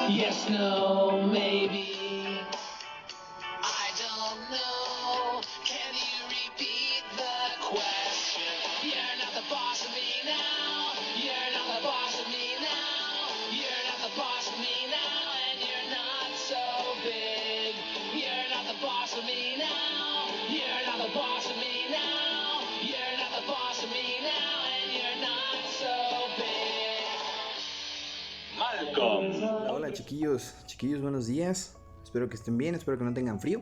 Yes, no, maybe. I don't know. Can you repeat the question? You're not the boss of me now. You're not the boss of me now. You're not the boss of me now. And you're not so big. You're not the boss of me now. You're not the boss of me now. You're not the boss of me now. And you're not so big. Malcolm. Hola, hola chiquillos, buenos días. Espero que estén bien, espero que no tengan frío.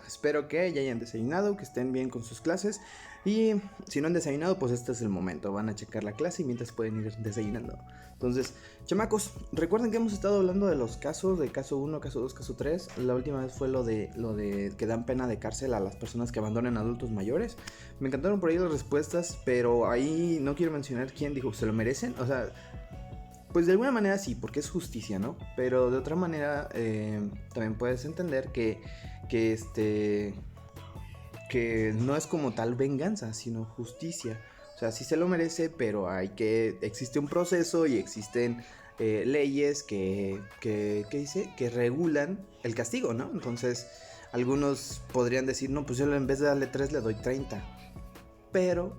Espero que ya hayan desayunado, que estén bien con sus clases. Y si no han desayunado, pues este es el momento. Van a checar la clase y mientras pueden ir desayunando. Entonces, chamacos, recuerden que hemos estado hablando de los casos, de caso 1, caso 2, caso 3. La última vez fue lo de que dan pena de cárcel a las personas que abandonan adultos mayores. Me encantaron por ahí las respuestas, pero ahí no quiero mencionar quién dijo, ¿se lo merecen? O sea, pues de alguna manera sí, porque es justicia, ¿no? Pero de otra manera también puedes entender que no es como tal venganza, sino justicia. O sea, sí se lo merece, pero existe un proceso y existen leyes que regulan el castigo, ¿no? Entonces, algunos podrían decir, no, pues yo en vez de darle 3 le doy 30. Pero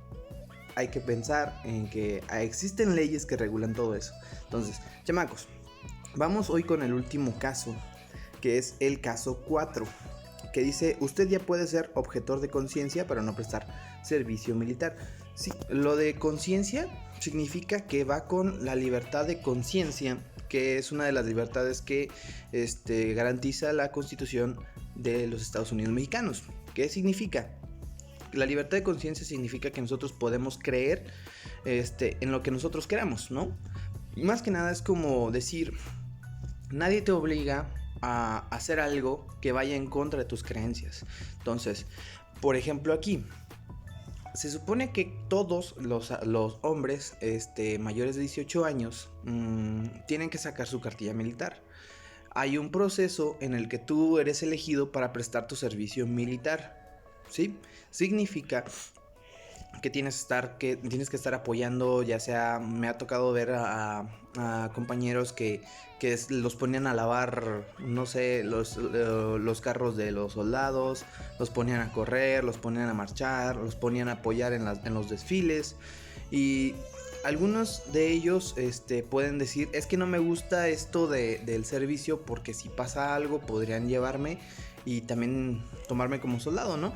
hay que pensar en que existen leyes que regulan todo eso. Entonces, chamacos, vamos hoy con el último caso, que es el caso 4, que dice, usted ya puede ser objetor de conciencia pero no prestar servicio militar. Sí, lo de conciencia significa que va con la libertad de conciencia, que es una de las libertades que garantiza la Constitución de los Estados Unidos mexicanos. ¿Qué significa? La libertad de conciencia significa que nosotros podemos creer en lo que nosotros queramos, ¿no? Y más que nada es como decir, nadie te obliga a hacer algo que vaya en contra de tus creencias. Entonces, por ejemplo aquí, se supone que todos los hombres mayores de 18 años tienen que sacar su cartilla militar. Hay un proceso en el que tú eres elegido para prestar tu servicio militar. ¿Sí? Significa que tienes que estar apoyando, ya sea, me ha tocado ver a compañeros que los ponían a lavar, no sé, los carros de los soldados, los ponían a correr, los ponían a marchar, los ponían a apoyar en los desfiles. Y algunos de ellos pueden decir, es que no me gusta esto del servicio porque si pasa algo podrían llevarme y también tomarme como soldado, ¿no?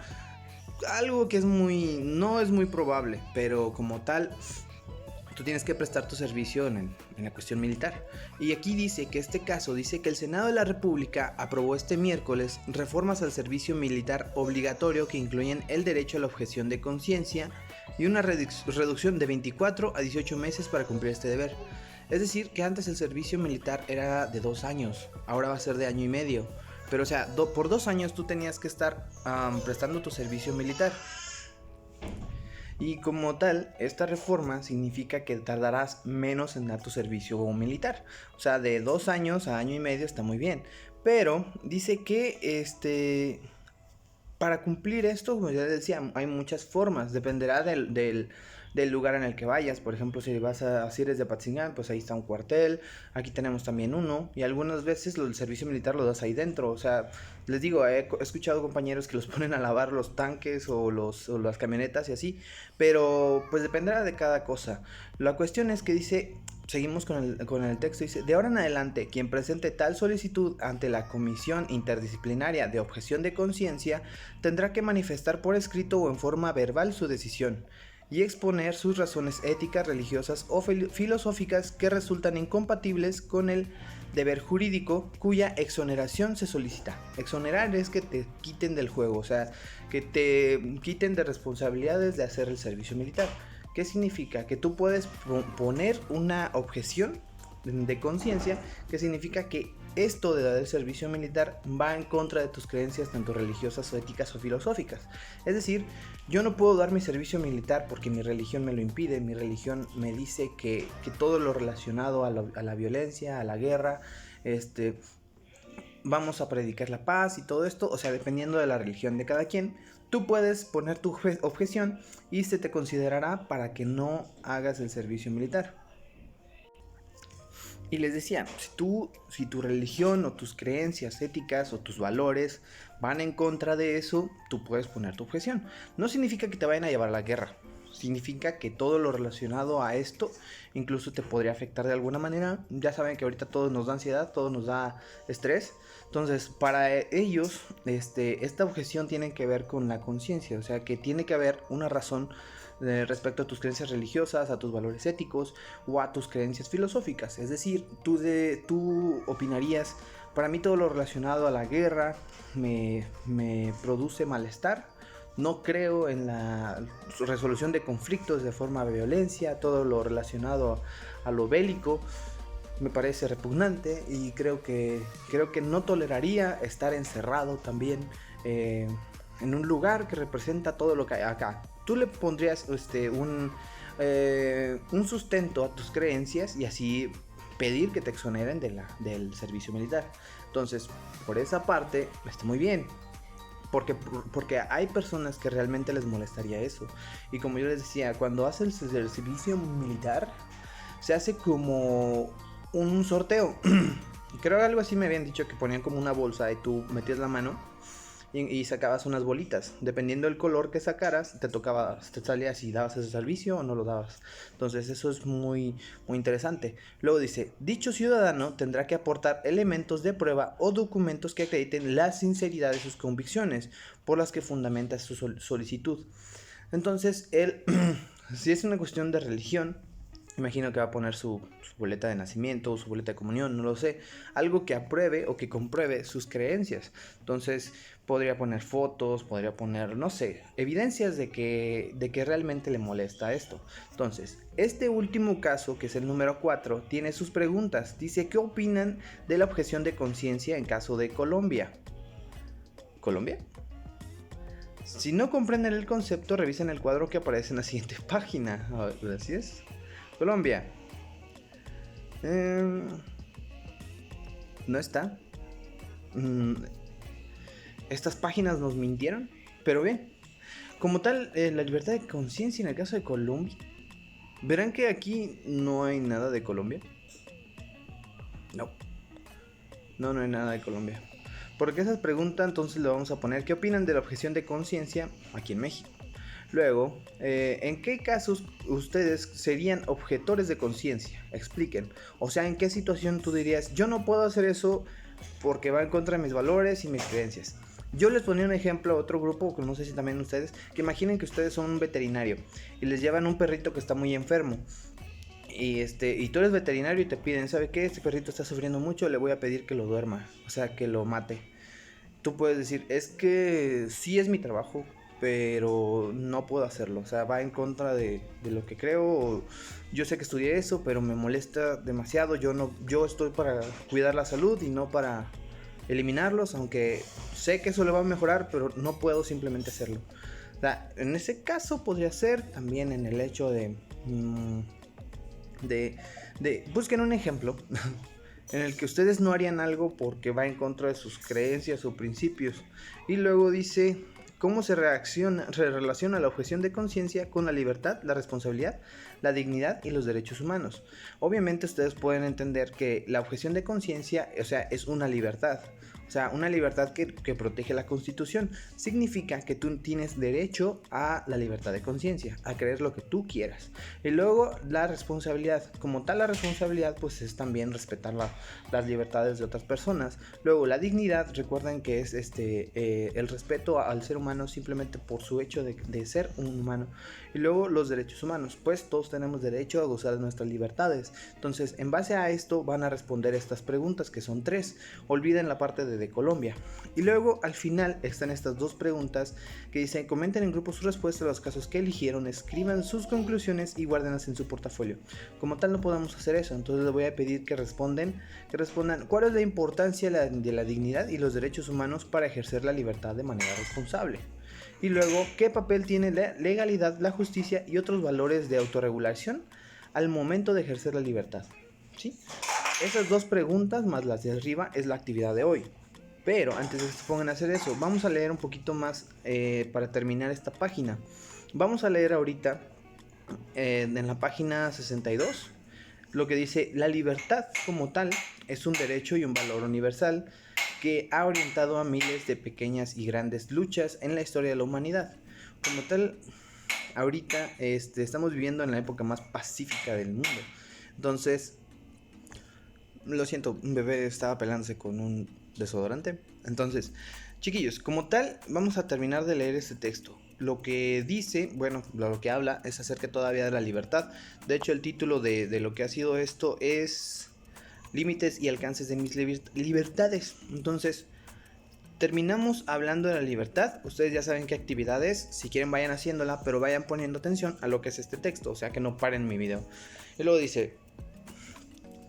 Algo que no es muy probable, pero como tal, tú tienes que prestar tu servicio en la cuestión militar. Y aquí dice que dice que el Senado de la República aprobó este miércoles reformas al servicio militar obligatorio que incluyen el derecho a la objeción de conciencia y una reducción de 24 a 18 meses para cumplir este deber. Es decir, que antes el servicio militar era de 2 años, ahora va a ser de año y medio. Pero o sea, por 2 años tú tenías que estar prestando tu servicio militar. Y como tal, esta reforma significa que tardarás menos en dar tu servicio militar. O sea, de 2 años a año y medio está muy bien. Pero dice que para cumplir esto, como ya decía, hay muchas formas. Dependerá del lugar en el que vayas. Por ejemplo, si eres de Apatzingán, pues ahí está un cuartel. Aquí tenemos también uno. Y algunas veces el servicio militar lo das ahí dentro. O sea, les digo, he escuchado compañeros que los ponen a lavar los tanques o las camionetas y así. Pero pues dependerá de cada cosa. La cuestión es que dice... Seguimos con el texto, dice, de ahora en adelante, quien presente tal solicitud ante la Comisión Interdisciplinaria de Objeción de Conciencia tendrá que manifestar por escrito o en forma verbal su decisión y exponer sus razones éticas, religiosas o filosóficas que resultan incompatibles con el deber jurídico cuya exoneración se solicita. Exonerar es que te quiten del juego, o sea, que te quiten de responsabilidades de hacer el servicio militar. ¿Qué significa? Que tú puedes poner una objeción de conciencia, que significa que esto de dar el servicio militar va en contra de tus creencias tanto religiosas o éticas o filosóficas. Es decir, yo no puedo dar mi servicio militar porque mi religión me lo impide, mi religión me dice que todo lo relacionado a la violencia, a la guerra, vamos a predicar la paz y todo esto, o sea, dependiendo de la religión de cada quien, tú puedes poner tu objeción y se te considerará para que no hagas el servicio militar. Y les decía, si tu religión o tus creencias éticas o tus valores van en contra de eso, tú puedes poner tu objeción. No significa que te vayan a llevar a la guerra. Significa que todo lo relacionado a esto incluso te podría afectar de alguna manera. Ya saben que ahorita todo nos da ansiedad, todo nos da estrés. Entonces, para ellos, esta objeción tiene que ver con la conciencia. O sea, que tiene que haber una razón respecto a tus creencias religiosas, a tus valores éticos o a tus creencias filosóficas. Es decir, tú opinarías, para mí todo lo relacionado a la guerra me produce malestar. No creo en la resolución de conflictos de forma de violencia, todo lo relacionado a lo bélico me parece repugnante y creo que no toleraría estar encerrado también en un lugar que representa todo lo que hay acá. Tú le pondrías un sustento a tus creencias y así pedir que te exoneren del servicio militar. Entonces, por esa parte, está muy bien. Porque hay personas que realmente les molestaría eso. Y como yo les decía, cuando haces el servicio militar, se hace como un sorteo. Creo que algo así me habían dicho, que ponían como una bolsa y tú metías la mano y sacabas unas bolitas. Dependiendo del color que sacaras, te salía si dabas ese servicio o no lo dabas. Entonces eso es muy, muy interesante. Luego dice, dicho ciudadano tendrá que aportar elementos de prueba o documentos que acrediten la sinceridad de sus convicciones por las que fundamenta su solicitud. Entonces él, si es una cuestión de religión, imagino que va a poner su boleta de nacimiento o su boleta de comunión, no lo sé. Algo que apruebe o que compruebe sus creencias. Entonces podría poner fotos, podría poner, no sé, evidencias de que realmente le molesta esto. Entonces, este último caso, que es el número 4, tiene sus preguntas. Dice, ¿qué opinan de la objeción de conciencia en caso de Colombia? ¿Colombia? Si no comprenden el concepto, revisen el cuadro que aparece en la siguiente página. A ver, así es. Colombia. No está. Estas páginas nos mintieron. Pero bien. Como tal, la libertad de conciencia en el caso de Colombia. Verán que aquí no hay nada de Colombia. No. No hay nada de Colombia. Porque esa pregunta entonces le vamos a poner, ¿qué opinan de la objeción de conciencia aquí en México? Luego, ¿en qué casos ustedes serían objetores de conciencia? Expliquen. O sea, ¿en qué situación tú dirías, yo no puedo hacer eso porque va en contra de mis valores y mis creencias? Yo les ponía un ejemplo a otro grupo, que no sé si también ustedes, que imaginen que ustedes son un veterinario y les llevan un perrito que está muy enfermo. Y tú eres veterinario y te piden, ¿sabe qué? Este perrito está sufriendo mucho, le voy a pedir que lo duerma, o sea, que lo mate. Tú puedes decir, es que sí es mi trabajo, pero no puedo hacerlo, o sea, va en contra de lo que creo. Yo sé que estudié eso, pero me molesta demasiado. Yo estoy para cuidar la salud y no para eliminarlos, aunque sé que eso le va a mejorar, pero no puedo simplemente hacerlo. O sea, en ese caso podría ser también en el hecho de busquen un ejemplo en el que ustedes no harían algo porque va en contra de sus creencias o principios. Y luego dice, ¿cómo se relaciona la objeción de conciencia con la libertad, la responsabilidad, la dignidad y los derechos humanos? Obviamente ustedes pueden entender que la objeción de conciencia, o sea, es una libertad. O sea, una libertad que protege la Constitución. Significa que tú tienes derecho a la libertad de conciencia, a creer lo que tú quieras. Y luego la responsabilidad. Como tal, la responsabilidad pues es también respetar las libertades de otras personas. Luego la dignidad, recuerden que es el respeto al ser humano simplemente por su hecho de ser un humano. Y luego los derechos humanos, pues todos tenemos derecho a gozar de nuestras libertades. Entonces, en base a esto van a responder estas preguntas, que son 3. Olviden la parte de Colombia. Y luego al final están estas 2 preguntas que dicen, comenten en grupo sus respuestas a los casos que eligieron, escriban sus conclusiones y guárdenlas en su portafolio. Como tal no podemos hacer eso, entonces les voy a pedir que respondan cuál es la importancia de la dignidad y los derechos humanos para ejercer la libertad de manera responsable. Y luego, ¿qué papel tiene la legalidad, la justicia y otros valores de autorregulación al momento de ejercer la libertad? ¿Sí? Esas 2 preguntas más las de arriba es la actividad de hoy. Pero antes de que se pongan a hacer eso, vamos a leer un poquito más para terminar esta página. Vamos a leer ahorita en la página 62. lo que dice: la libertad como tal es un derecho y un valor universal que ha orientado a miles de pequeñas y grandes luchas en la historia de la humanidad. Como tal, ahorita estamos viviendo en la época más pacífica del mundo. Entonces, lo siento, un bebé estaba pelándose con un desodorante. Entonces, chiquillos, como tal, vamos a terminar de leer este texto. Lo que dice, bueno, lo que habla es acerca todavía de la libertad. De hecho, el título de lo que ha sido esto es Límites y alcances de mis libertades. Entonces, terminamos hablando de la libertad. Ustedes ya saben qué actividades, si quieren vayan haciéndola, pero vayan poniendo atención a lo que es este texto, o sea que no paren mi video. Y luego dice: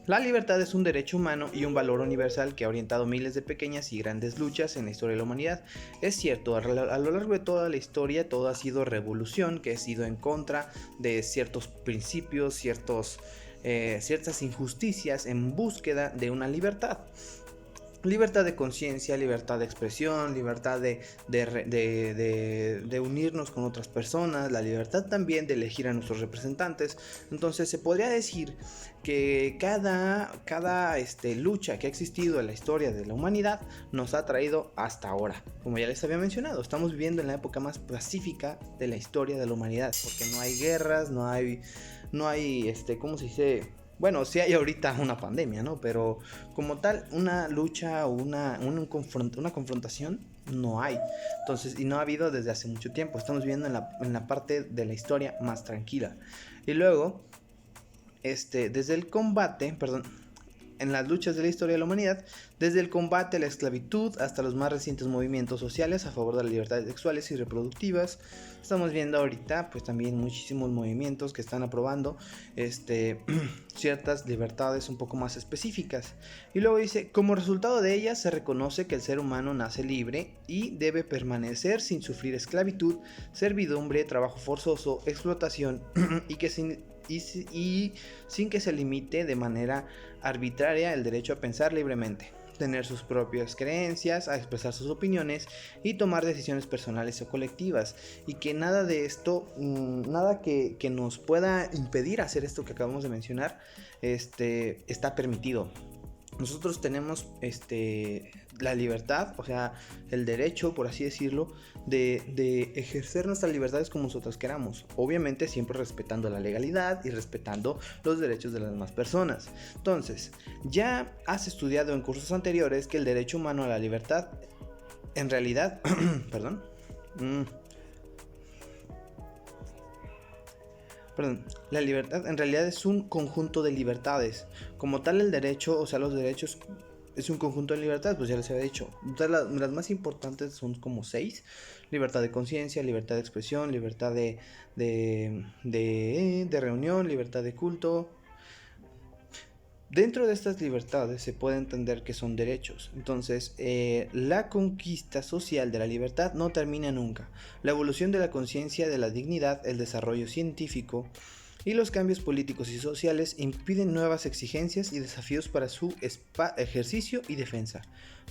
la libertad es un derecho humano y un valor universal que ha orientado miles de pequeñas y grandes luchas en la historia de la humanidad. Es cierto, a lo largo de toda la historia todo ha sido revolución, que ha sido en contra de ciertos principios, ciertas injusticias en búsqueda de una libertad. Libertad de conciencia, libertad de expresión, libertad de unirnos con otras personas, la libertad también de elegir a nuestros representantes. Entonces se podría decir que cada lucha que ha existido en la historia de la humanidad nos ha traído hasta ahora. Como ya les había mencionado, estamos viviendo en la época más pacífica de la historia de la humanidad, porque no hay guerras, no hay ¿cómo se dice? Bueno, sí hay ahorita una pandemia, ¿no? Pero como tal, una lucha o una confrontación no hay. Entonces, y no ha habido desde hace mucho tiempo. Estamos viviendo en la parte de la historia más tranquila. Y luego, desde el combate, en las luchas de la historia de la humanidad, desde el combate a la esclavitud hasta los más recientes movimientos sociales a favor de las libertades sexuales y reproductivas. Estamos viendo ahorita pues también muchísimos movimientos que están aprobando ciertas libertades un poco más específicas. Y luego dice: como resultado de ellas se reconoce que el ser humano nace libre y debe permanecer sin sufrir esclavitud, servidumbre, trabajo forzoso, explotación y sin que se limite de manera arbitraria el derecho a pensar libremente, tener sus propias creencias, a expresar sus opiniones y tomar decisiones personales o colectivas, y que nada de esto, nada que nos pueda impedir hacer esto que acabamos de mencionar, está permitido. Nosotros tenemos la libertad, o sea, el derecho, por así decirlo, de ejercer nuestras libertades como nosotros queramos. Obviamente siempre respetando la legalidad y respetando los derechos de las demás personas. Entonces, ya has estudiado en cursos anteriores que el derecho humano a la libertad, en realidad, la libertad en realidad es un conjunto de libertades. Como tal, el derecho, o sea, los derechos es un conjunto de libertades, pues ya les había dicho. Entonces, las más importantes son como 6: libertad de conciencia, libertad de expresión, libertad de reunión, libertad de culto. Dentro de estas libertades se puede entender que son derechos. Entonces, la conquista social de la libertad no termina nunca. La evolución de la conciencia, de la dignidad, el desarrollo científico y los cambios políticos y sociales impiden nuevas exigencias y desafíos para su ejercicio y defensa.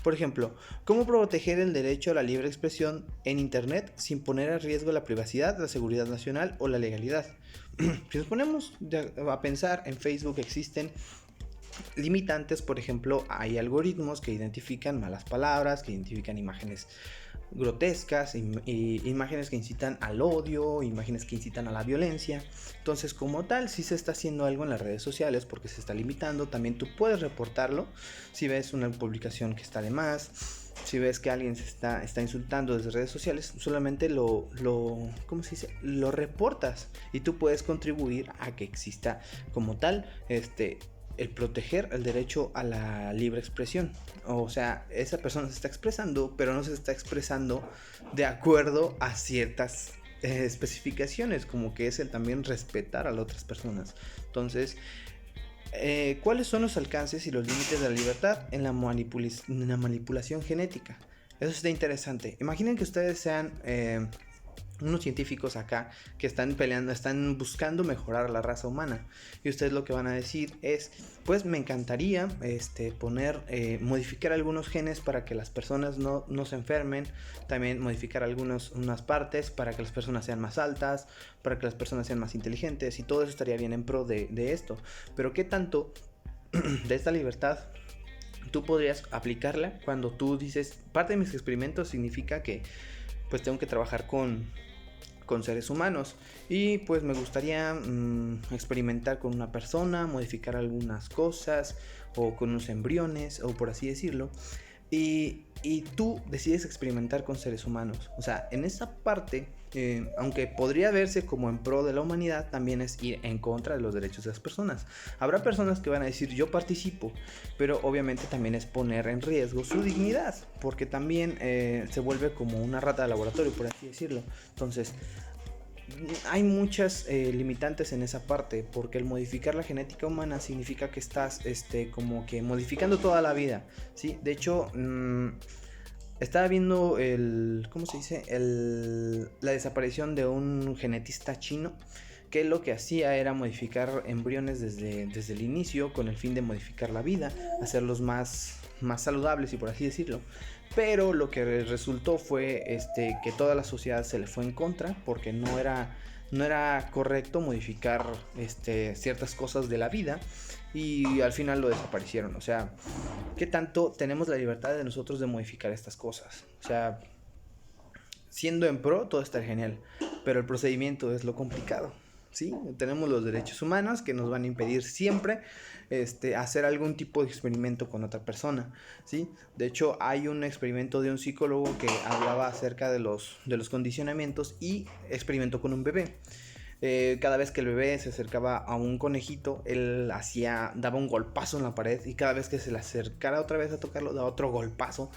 Por ejemplo, ¿cómo proteger el derecho a la libre expresión en Internet sin poner en riesgo la privacidad, la seguridad nacional o la legalidad? Si nos ponemos a pensar, en Facebook existen limitantes. Por ejemplo, hay algoritmos que identifican malas palabras, que identifican imágenes grotescas, imágenes que incitan al odio, imágenes que incitan a la violencia. Entonces, como tal, sí se está haciendo algo en las redes sociales porque se está limitando. También tú puedes reportarlo si ves una publicación que está de más, si ves que alguien se está insultando desde redes sociales. Solamente lo reportas y tú puedes contribuir a que exista como tal el proteger el derecho a la libre expresión. O sea, esa persona se está expresando, pero no se está expresando de acuerdo a ciertas especificaciones, como que es el también respetar a las otras personas. Entonces, ¿cuáles son los alcances y los límites de la libertad en la manipulación genética? Eso está interesante. Imaginen que ustedes sean unos científicos acá que están peleando, están buscando mejorar la raza humana. Y ustedes lo que van a decir es, pues me encantaría modificar algunos genes para que las personas no se enfermen. También modificar unas partes para que las personas sean más altas, para que las personas sean más inteligentes. Y todo eso estaría bien en pro de esto. Pero ¿qué tanto de esta libertad tú podrías aplicarla cuando tú dices, parte de mis experimentos significa que pues tengo que trabajar con seres humanos y pues me gustaría experimentar con una persona, modificar algunas cosas o con unos embriones o por así decirlo, y tú decides experimentar con seres humanos? O sea, en esa parte, aunque podría verse como en pro de la humanidad, también es ir en contra de los derechos de las personas. Habrá personas que van a decir yo participo, pero obviamente también es poner en riesgo su dignidad, porque también se vuelve como una rata de laboratorio, por así decirlo. Entonces hay muchas limitantes en esa parte, porque el modificar la genética humana significa que estás como que modificando toda la vida, ¿sí? De hecho, estaba viendo ¿cómo se dice? La desaparición de un genetista chino que lo que hacía era modificar embriones desde el inicio con el fin de modificar la vida, hacerlos más saludables y por así decirlo. Pero lo que resultó fue que toda la sociedad se le fue en contra porque no era correcto modificar ciertas cosas de la vida y al final lo desaparecieron. O sea, ¿qué tanto tenemos la libertad de nosotros de modificar estas cosas? O sea, siendo en pro todo está genial, pero el procedimiento es lo complicado. ¿Sí? Tenemos los derechos humanos que nos van a impedir siempre hacer algún tipo de experimento con otra persona, ¿sí? De hecho, hay un experimento de un psicólogo que hablaba acerca de los condicionamientos y experimentó con un bebé. Cada vez que el bebé se acercaba a un conejito, él daba un golpazo en la pared, y cada vez que se le acercara otra vez a tocarlo, daba otro golpazo.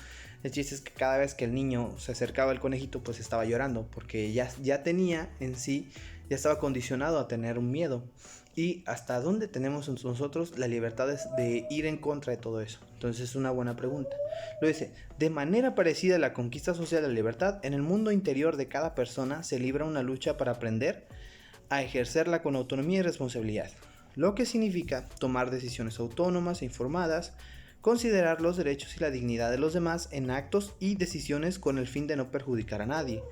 El chiste es que cada vez que el niño se acercaba al conejito, pues estaba llorando, porque ya tenía en sí, ya estaba condicionado a tener un miedo. Y hasta dónde tenemos nosotros la libertad de ir en contra de todo eso. Entonces es una buena pregunta. Lo dice, de manera parecida a la conquista social de la libertad, en el mundo interior de cada persona se libra una lucha para aprender a ejercerla con autonomía y responsabilidad, lo que significa tomar decisiones autónomas e informadas, considerar los derechos y la dignidad de los demás en actos y decisiones con el fin de no perjudicar a nadie,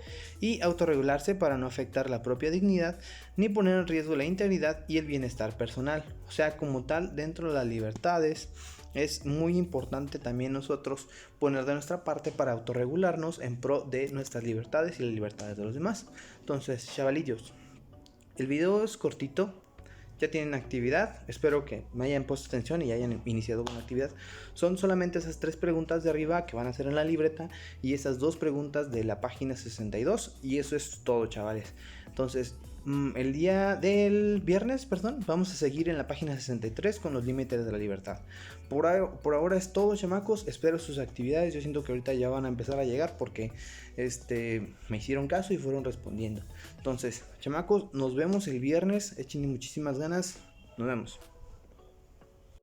y autorregularse para no afectar la propia dignidad ni poner en riesgo la integridad y el bienestar personal. O sea, como tal, dentro de las libertades es muy importante también nosotros poner de nuestra parte para autorregularnos en pro de nuestras libertades y las libertades de los demás. Entonces, chavalillos, el video es cortito, ya tienen actividad, espero que me hayan puesto atención y hayan iniciado con la actividad. Son solamente esas 3 preguntas de arriba que van a hacer en la libreta y esas 2 preguntas de la página 62, y eso es todo, chavales. Entonces, el día del viernes, vamos a seguir en la página 63 con los límites de la libertad. Por ahora es todo, chamacos. Espero sus actividades. Yo siento que ahorita ya van a empezar a llegar porque me hicieron caso y fueron respondiendo. Entonces, chamacos, nos vemos el viernes. Echen muchísimas ganas. Nos vemos.